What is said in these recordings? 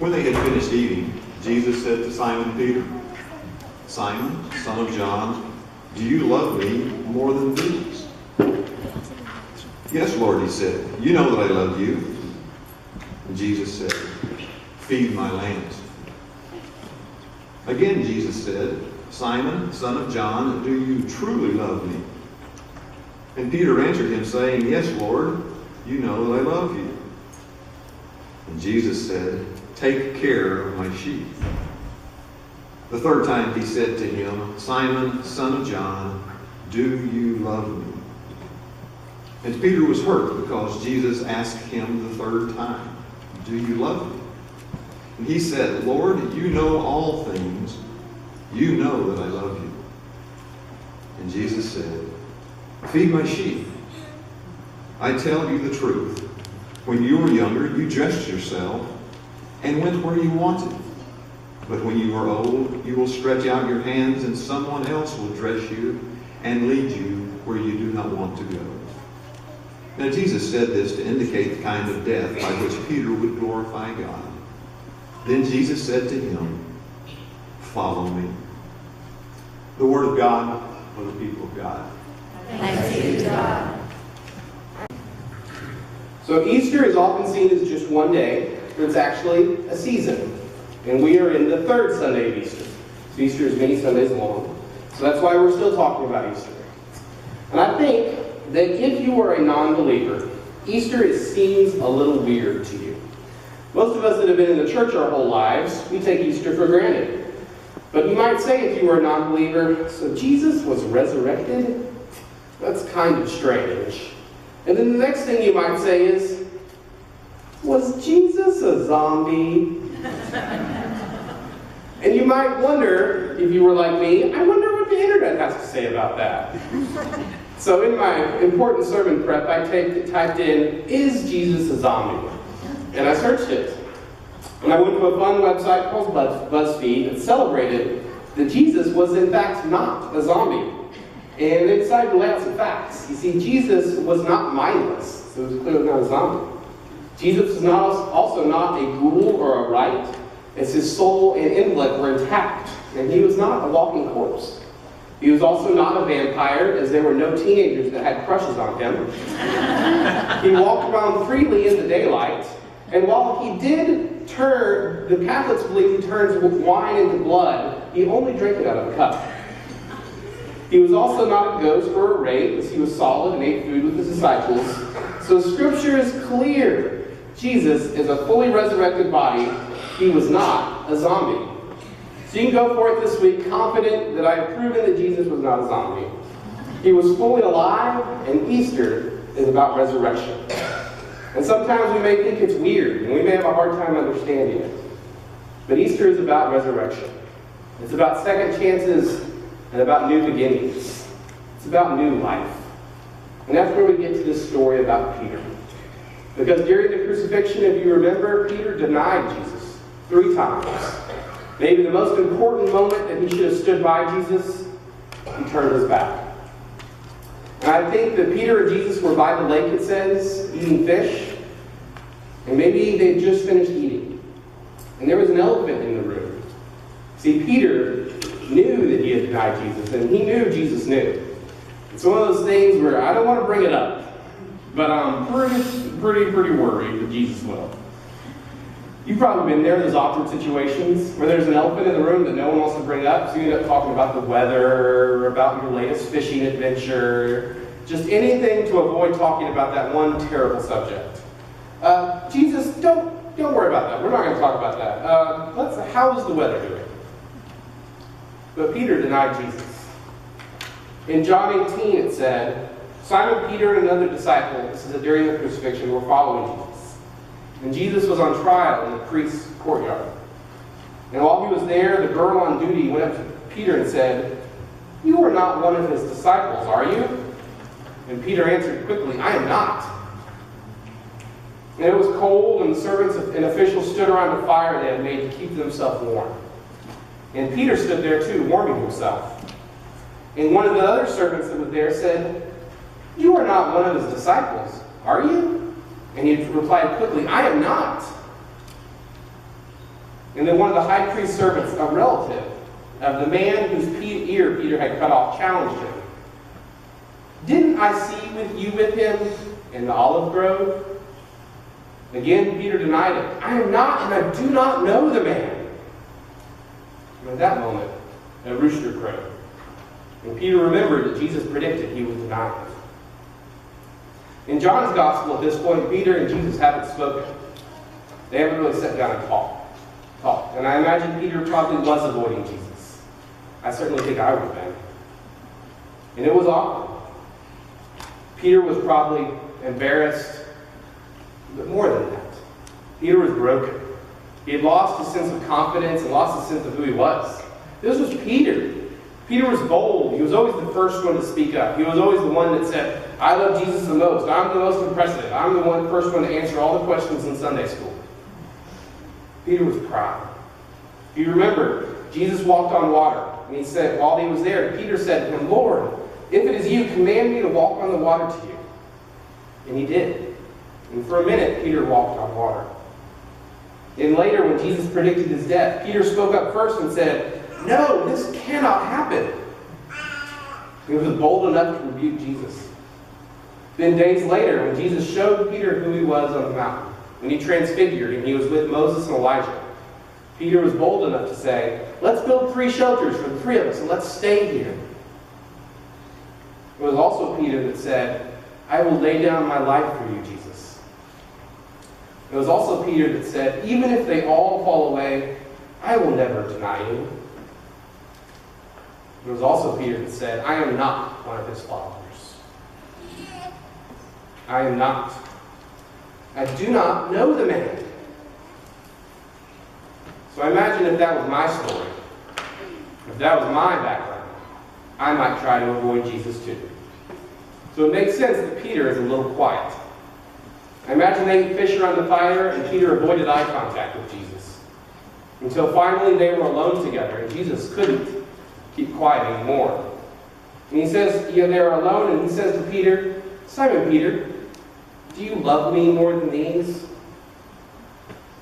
When they had finished eating, Jesus said to Simon Peter, "Simon, son of John, do you love me more than these?" "Yes, Lord," he said. "You know that I love you." And Jesus said, "Feed my lambs." Again Jesus said, "Simon, son of John, do you truly love me?" And Peter answered him, saying, "Yes, Lord, you know that I love you." And Jesus said, "Take care of my sheep." The third time he said to him, "Simon, son of John, do you love me?" And Peter was hurt because Jesus asked him the third time, "Do you love me?" And he said, "Lord, you know all things. You know that I love you." And Jesus said, "Feed my sheep. I tell you the truth. When you were younger, you dressed yourself and went where you wanted. But when you are old, you will stretch out your hands and someone else will dress you and lead you where you do not want to go." Now Jesus said this to indicate the kind of death by which Peter would glorify God. Then Jesus said to him, "Follow me." The word of God for the people of God. Thanks be to God. So Easter is often seen as just one day, but it's actually a season. And we are in the third Sunday of Easter. So Easter is many Sundays long. So that's why we're still talking about Easter. And I think that if you are a non-believer, Easter seems a little weird to you. Most of us that have been in the church our whole lives, we take Easter for granted. But you might say if you were a non-believer, so Jesus was resurrected? That's kind of strange. And then the next thing you might say is, was Jesus a zombie? And you might wonder, if you were like me, I wonder what the internet has to say about that. So in my important sermon prep, I typed in, "Is Jesus a zombie?" And I searched it. And I went to a fun website called BuzzFeed and celebrated that Jesus was in fact not a zombie. And they decided to lay out some facts. You see, Jesus was not mindless, so he was clearly not a zombie. Jesus was also not a ghoul or a rite, as his soul and intellect were intact, and he was not a walking corpse. He was also not a vampire, as there were no teenagers that had crushes on him. He walked around freely in the daylight, and while he did turn, the Catholics believe he turns wine into blood, he only drank it out of a cup. He was also not a ghost or a wraith, as he was solid and ate food with his disciples. So Scripture is clear. Jesus is a fully resurrected body. He was not a zombie. So you can go for it this week confident that I have proven that Jesus was not a zombie. He was fully alive, and Easter is about resurrection. And sometimes we may think it's weird, and we may have a hard time understanding it. But Easter is about resurrection. It's about second chances and about new beginnings. It's about new life. And that's where we get to this story about Peter. Because during the crucifixion, if you remember, Peter denied Jesus 3 times. Maybe the most important moment that he should have stood by Jesus, he turned his back. And I think that Peter and Jesus were by the lake, it says, eating fish. And maybe they had just finished eating. And there was an elephant in the room. See, Peter knew that he had denied Jesus, and he knew Jesus knew. It's one of those things where I don't want to bring it up, but I'm pretty worried that Jesus will. You've probably been there in those awkward situations where there's an elephant in the room that no one wants to bring up, so you end up talking about the weather, or about your latest fishing adventure, just anything to avoid talking about that one terrible subject. Jesus, don't worry about that. We're not going to talk about that. How's the weather doing? But Peter denied Jesus. In John 18 it said, Simon Peter and another disciple, this is during the crucifixion, were following Jesus. And Jesus was on trial in the priest's courtyard. And while he was there, the girl on duty went up to Peter and said, "You are not one of his disciples, are you?" And Peter answered quickly, "I am not." And it was cold, and the servants and officials stood around a fire they had made to keep themselves warm. And Peter stood there too, warming himself. And one of the other servants that was there said, "You are not one of his disciples, are you?" And he replied quickly, "I am not." And then one of the high priest's servants, a relative of the man whose ear Peter had cut off, challenged him. Didn't I see you with him in the olive grove? Again, Peter denied it. I am not, and I do not know the man. And at that moment, a rooster crowed. And Peter remembered that Jesus predicted he would deny him. In John's gospel, at this point, Peter and Jesus haven't spoken. They haven't really sat down and talked. And I imagine Peter probably was avoiding Jesus. I certainly think I would have been. And it was awkward. Peter was probably embarrassed, but more than that, Peter was broken. He had lost his sense of confidence and lost his sense of who he was. This was Peter. Peter was bold. He was always the first one to speak up. He was always the one that said, I love Jesus the most. I'm the most impressive. I'm the first one to answer all the questions in Sunday school. Peter was proud. You remember, Jesus walked on water. And he said, while he was there, Peter said to him, Lord, if it is you, command me to walk on the water to you. And he did. And for a minute, Peter walked on water. And later, when Jesus predicted his death, Peter spoke up first and said, no, this cannot happen. He was bold enough to rebuke Jesus. Then days later, when Jesus showed Peter who he was on the mountain, when he transfigured and he was with Moses and Elijah, Peter was bold enough to say, let's build 3 shelters for the 3 of us and let's stay here. It was also Peter that said, I will lay down my life for you, Jesus. It was also Peter that said, even if they all fall away, I will never deny you. It was also Peter that said, I am not one of his followers. I am not. I do not know the man. So I imagine if that was my story, if that was my background, I might try to avoid Jesus too. So it makes sense that Peter is a little quiet. I imagine they ate fish around the fire and Peter avoided eye contact with Jesus. Until finally they were alone together and Jesus couldn't keep quiet anymore. And he says, they're alone and he says to Peter, Simon Peter, do you love me more than these?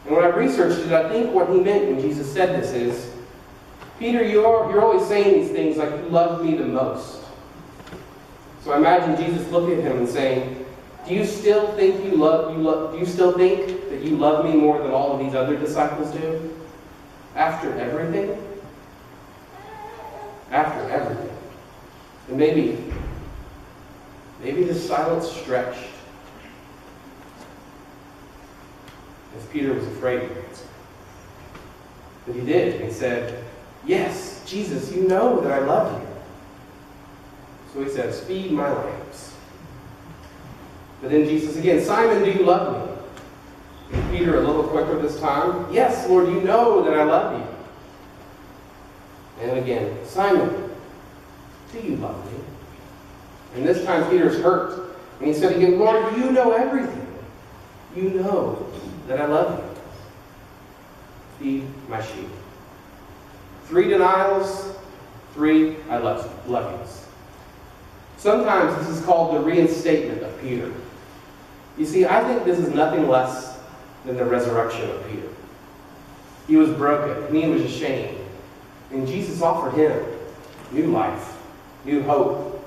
And when I researched it, I think what he meant when Jesus said this is, Peter, you're always saying these things like you love me the most. So I imagine Jesus looking at him and saying, do you still think do you still think that you love me more than all of these other disciples do? After everything? After everything. And maybe the silence stretched as Peter was afraid to answer. But he did. And he said, yes, Jesus, you know that I love you. So he says, feed my lambs. But then Jesus again, Simon, do you love me? And Peter a little quicker this time. Yes, Lord, you know that I love you. And again, Simon, do you love me? And this time Peter's hurt. And he said again, Lord, you know everything. You know that I love you. Feed my sheep. 3 denials, 3 I love yous. Sometimes this is called the reinstatement of Peter. You see, I think this is nothing less than the resurrection of Peter. He was broken, and he was ashamed. And Jesus offered him new life, new hope.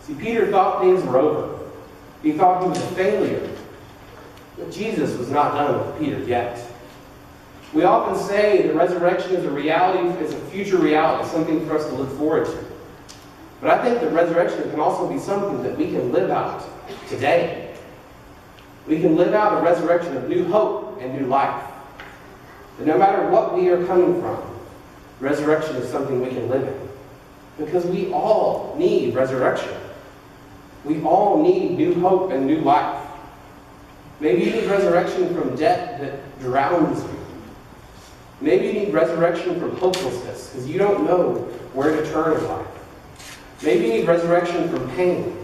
See, Peter thought things were over. He thought he was a failure. But Jesus was not done with Peter yet. We often say the resurrection is a reality, is a future reality, something for us to look forward to. But I think the resurrection can also be something that we can live out today. We can live out a resurrection of new hope and new life. That no matter what we are coming from, resurrection is something we can live in. Because we all need resurrection. We all need new hope and new life. Maybe you need resurrection from debt that drowns you. Maybe you need resurrection from hopelessness because you don't know where to turn in life. Maybe you need resurrection from pain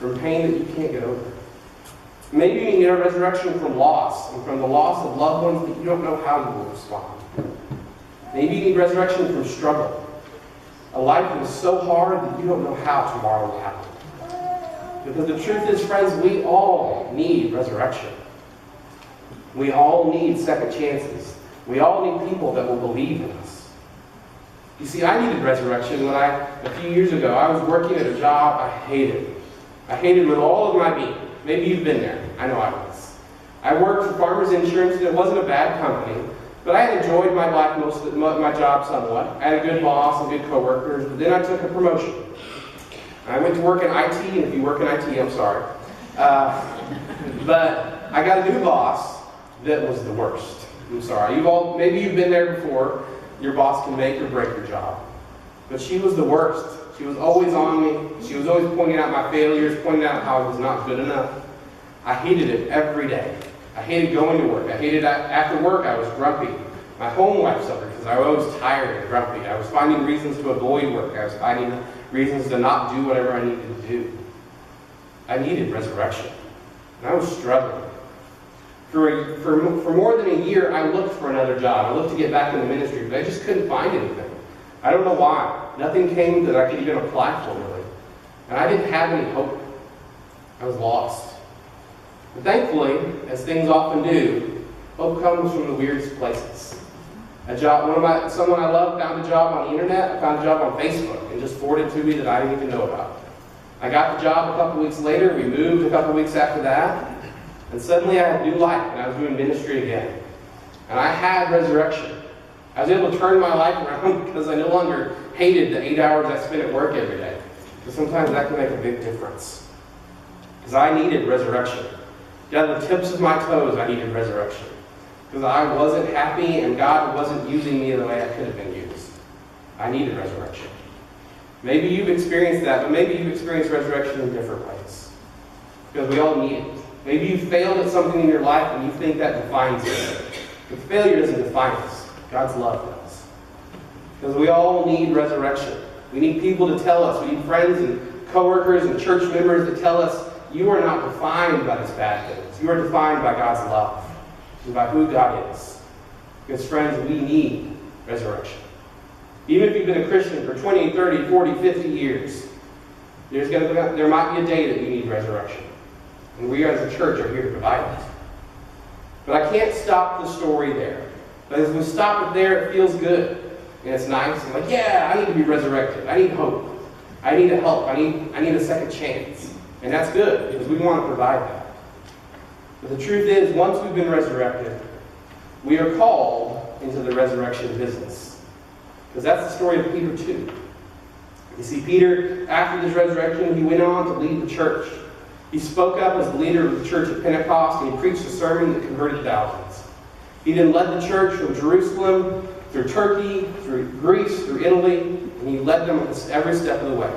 that you can't get over. Maybe you need a resurrection from loss and from the loss of loved ones that you don't know how you will respond. Maybe you need resurrection from struggle. A life that is so hard that you don't know how tomorrow will happen. Because the truth is, friends, we all need resurrection. We all need second chances. We all need people that will believe in us. You see, I needed resurrection when a few years ago, I was working at a job I hated. I hated with all of my being. Maybe you've been there. I know I was. I worked for Farmers Insurance, and it wasn't a bad company, but I had enjoyed my life, my job somewhat. I had a good boss and good coworkers, but then I took a promotion. I went to work in IT, and if you work in IT, I'm sorry. But I got a new boss that was the worst. I'm sorry. Maybe you've been there before. Your boss can make or break your job. But she was the worst. She was always on me. She was always pointing out my failures, pointing out how I was not good enough. I hated it every day. I hated going to work. I hated after work, I was grumpy. My home life suffered because I was always tired and grumpy. I was finding reasons to avoid work. I was finding reasons to not do whatever I needed to do. I needed resurrection. And I was struggling. For more than a year, I looked for another job. I looked to get back in the ministry, but I just couldn't find anything. I don't know why. Nothing came that I could even apply for, really. And I didn't have any hope. I was lost. But thankfully, as things often do, hope comes from the weirdest places. Someone I love found a job on the internet. I found a job on Facebook and just forwarded to me that I didn't even know about. I got the job a couple weeks later. We moved a couple weeks after that. And suddenly I had a new life, and I was doing ministry again. And I had resurrection. I was able to turn my life around because I no longer hated the 8 hours I spent at work every day. But sometimes that can make a big difference. Because I needed resurrection. Down to the tips of my toes, I needed resurrection. Because I wasn't happy, and God wasn't using me the way I could have been used. I needed resurrection. Maybe you've experienced that, but maybe you've experienced resurrection in different ways. Because we all need it. Maybe you failed at something in your life and you think that defines you. But failure doesn't define us. God's love does. Because we all need resurrection. We need people to tell us. We need friends and coworkers and church members to tell us, you are not defined by these bad things. You are defined by God's love and by who God is. Because friends, we need resurrection. Even if you've been a Christian for 20, 30, 40, 50 years, there might be a day that you need resurrection. And we as a church are here to provide it. But I can't stop the story there. But as we stop it there, it feels good. And it's nice. I'm like, yeah, I need to be resurrected. I need hope. I need help. I need a second chance. And that's good, because we want to provide that. But the truth is, once we've been resurrected, we are called into the resurrection business. Because that's the story of Peter too. You see, Peter, after this resurrection, he went on to lead the church. He spoke up as the leader of the church at Pentecost, and he preached a sermon that converted thousands. He then led the church from Jerusalem, through Turkey, through Greece, through Italy, and he led them every step of the way.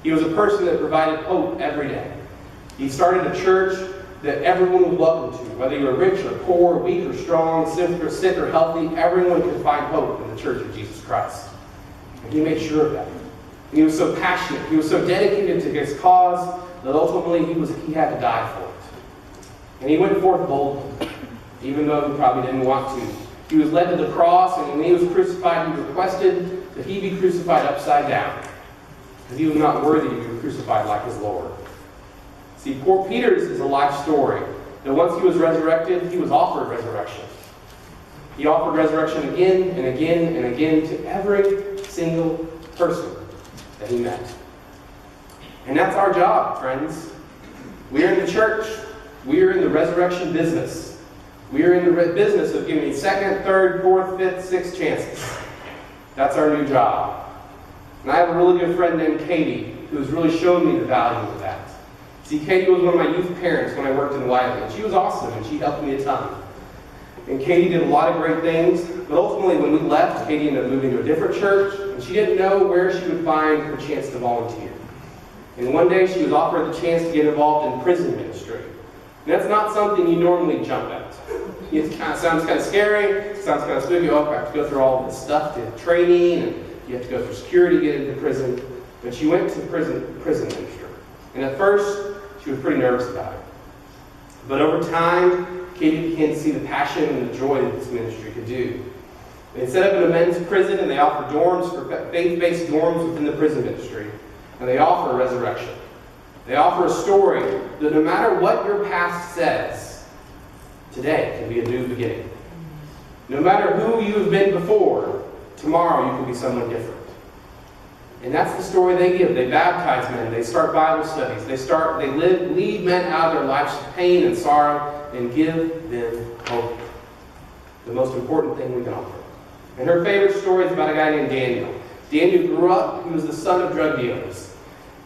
He was a person that provided hope every day. He started a church that everyone was welcome to, whether you were rich or poor, weak or strong, sick or healthy, everyone could find hope in the church of Jesus Christ. And he made sure of that. And he was so passionate, he was so dedicated to his cause, that ultimately he had to die for it. And he went forth boldly, even though he probably didn't want to. He was led to the cross, and when he was crucified, he requested that he be crucified upside down, because he was not worthy to be crucified like his Lord. See, poor Peter's is a life story that once he was resurrected, he was offered resurrection. He offered resurrection again and again and again to every single person that he met. And that's our job, friends. We are in the church. We are in the resurrection business. We are in the business of giving second, third, fourth, fifth, sixth chances. That's our new job. And I have a really good friend named Katie who has really shown me the value of that. See, Katie was one of my youth parents when I worked in Wiley, and she was awesome, and she helped me a ton. And Katie did a lot of great things, but ultimately when we left, Katie ended up moving to a different church, and she didn't know where she would find her chance to volunteer. And one day she was offered the chance to get involved in prison ministry. And that's not something you normally jump at. It sounds kind of scary, it sounds kind of spooky. Oh, I have to go through all this stuff to have training, and you have to go through security to get into prison. But she went to prison ministry. And at first, she was pretty nervous about it. But over time, Katie began to see the passion and the joy that this ministry could do. They set up an men's prison, and they offer dorms for faith-based dorms within the prison ministry. And they offer a resurrection. They offer a story that no matter what your past says, today can be a new beginning. No matter who you have been before, tomorrow you can be someone different. And that's the story they give. They baptize men. They start Bible studies. They lead men out of their life's pain and sorrow and give them hope. The most important thing we can offer. And her favorite story is about a guy named Daniel. Daniel grew up. He was the son of drug dealers.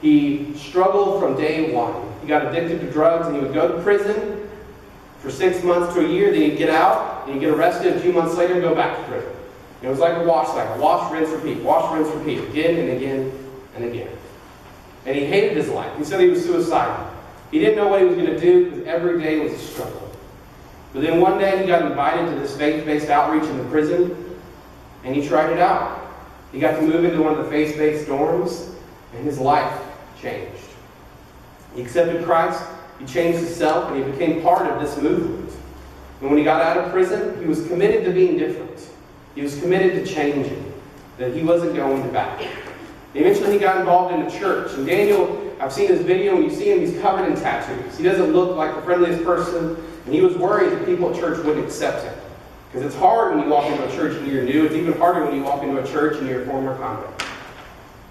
He struggled from day one. He got addicted to drugs, and he would go to prison for 6 months to a year. Then he'd get out, and he'd get arrested a few months later and go back to prison. It was like a wash cycle. Wash, rinse, repeat. Wash, rinse, repeat. Again and again and again. And he hated his life. He said he was suicidal. He didn't know what he was going to do because every day was a struggle. But then one day he got invited to this faith-based outreach in the prison, and he tried it out. He got to move into one of the faith-based dorms, and his life changed. He accepted Christ, he changed himself, and he became part of this movement. And when he got out of prison, he was committed to being different. He was committed to changing, that he wasn't going to back. Eventually he got involved in the church. And Daniel, I've seen his video, and you see him, he's covered in tattoos. He doesn't look like the friendliest person, and he was worried that people at church wouldn't accept him. Because it's hard when you walk into a church and you're new. It's even harder when you walk into a church and you're a former convict.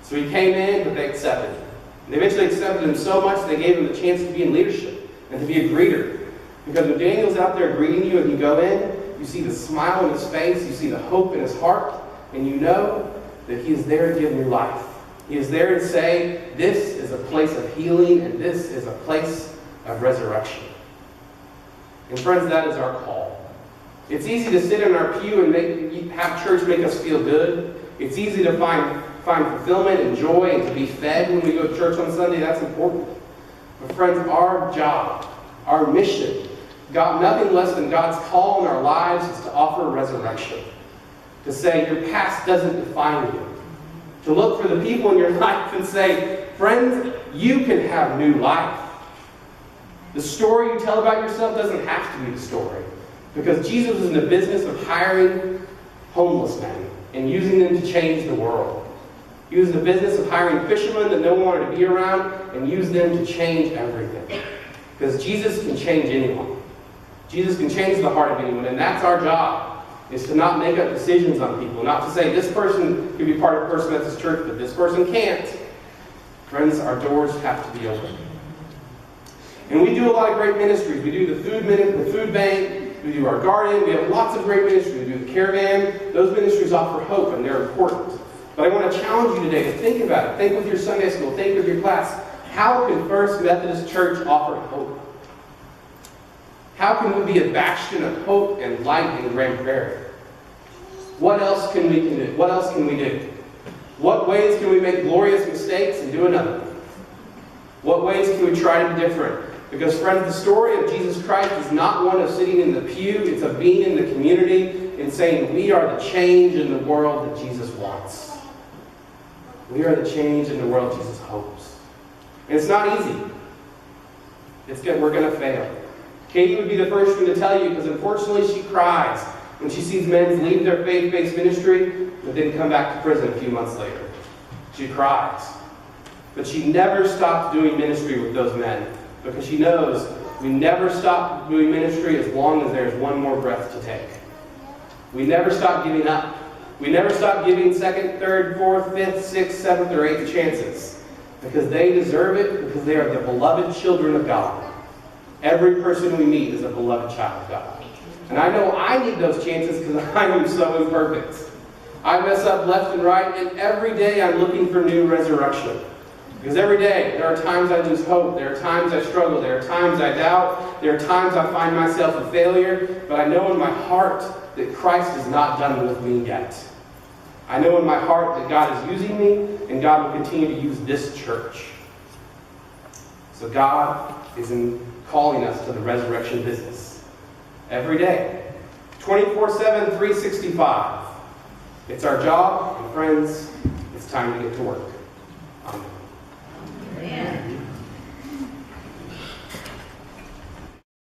So he came in, but they accepted him. And they eventually accepted him so much they gave him the chance to be in leadership and to be a greeter. Because when Daniel's out there greeting you and you go in, you see the smile on his face, you see the hope in his heart, and you know that he is there to give new life. He is there to say, this is a place of healing and this is a place of resurrection. And friends, that is our call. It's easy to sit in our pew and have church make us feel good. It's easy to find fulfillment and joy and to be fed when we go to church on Sunday. That's important. But friends, our job, our mission, nothing less than God's call in our lives is to offer resurrection. To say your past doesn't define you. To look for the people in your life and say, friends, you can have new life. The story you tell about yourself doesn't have to be the story. Because Jesus was in the business of hiring homeless men and using them to change the world. He was in the business of hiring fishermen that no one wanted to be around and use them to change everything. Because Jesus can change anyone. Jesus can change the heart of anyone, and that's our job, is to not make up decisions on people, not to say this person can be part of First Methodist Church, but this person can't. Friends, our doors have to be open. And we do a lot of great ministries. We do the food bank, we do our garden, we have lots of great ministries. We do the caravan. Those ministries offer hope, and they're important. But I want to challenge you today to think about it. Think with your Sunday school. Think with your class. How can First Methodist Church offer hope? How can we be a bastion of hope and light in Grand Prairie? What else can we do? What else can we do? What ways can we make glorious mistakes and do another? What ways can we try to be different? Because, friends, the story of Jesus Christ is not one of sitting in the pew. It's of being in the community and saying we are the change in the world that Jesus wants. We are the change in the world Jesus hopes. And it's not easy. We're going to fail. Katie would be the first one to tell you, because unfortunately she cries when she sees men leave their faith-based ministry but then come back to prison a few months later. She cries. But she never stopped doing ministry with those men, because she knows we never stop doing ministry as long as there's one more breath to take. We never stop giving up. We never stop giving second, third, fourth, fifth, sixth, seventh, or eighth chances, because they deserve it, because they are the beloved children of God. Every person we meet is a beloved child of God. And I know I need those chances because I am so imperfect. I mess up left and right, and every day I'm looking for new resurrection. Because every day there are times I lose hope, there are times I struggle, there are times I doubt, there are times I find myself a failure, but I know in my heart that Christ is not done with me yet. I know in my heart that God is using me, and God will continue to use this church. So God is calling us to the resurrection business. Every day. 24/7, 365. It's our job, and friends, it's time to get to work. Amen.